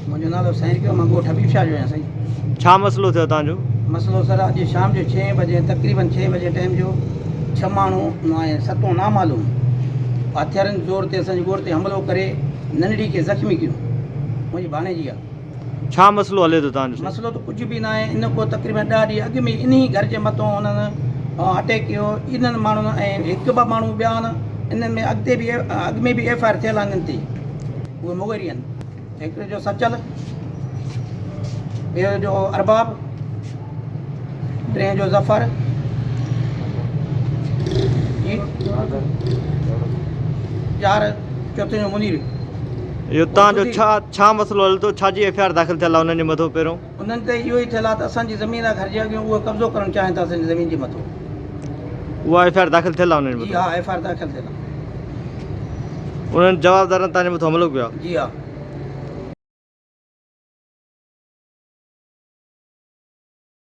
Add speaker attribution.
Speaker 1: मुंहिंजो नालो साईं कयो, मां ॻोठ हबीब शाह जो आहियां साईं।
Speaker 2: छा मसइलो थियो तव्हांजो?
Speaker 1: मसइलो सर अॼु शाम जो 6 बजे तक़रीबन 6 बजे टाइम जो 6 माण्हू ऐं 7 नामालूम हथियारनि ज़ोर ते असांजे ॻोठ ते हमिलो करे नंढड़ी खे ज़ख़्मी कयो। मुंहिंजी भाणेजी आहे।
Speaker 2: छा मसइलो हले थो तव्हांजो?
Speaker 1: मसइलो त कुझु बि न आहे। इन को तक़रीबन 10 ॾींहं अॻु में इन ई घर जे मथां उन्हनि अटैक कयो। इन्हनि माण्हुनि ऐं हिकु ॿ माण्हू ॿिया आहिनि, इन्हनि में अॻु में बि FIR थियल आहे। इन्हनि ते उहे मुगैरी आहिनि। हिकिड़े जो सचल, ॿियो जो अरबाब, टे जो ज़फ़र, चार चौथे जो मुनीर।
Speaker 2: इहो तव्हांजो छा मसइलो हले थो? छाजी FIR दाख़िल थियल आहे उन्हनि जे मथां? पहिरियों
Speaker 1: उन्हनि ते इहो ई थियल आहे त असांजी ज़मीन आहे घर जे अॻियां, उहो कब्ज़ो करणु चाहिनि था असांजी ज़मीन जे मथां।
Speaker 2: उहा FIR दाख़िल थियल आहे उन्हनि जे
Speaker 1: जी
Speaker 2: मथां?
Speaker 1: हा, FIR दाख़िल थियल आहे।
Speaker 2: उन्हनि जवाबदारनि तव्हांजे मथां हमिलो कयो आहे?
Speaker 1: जी हा।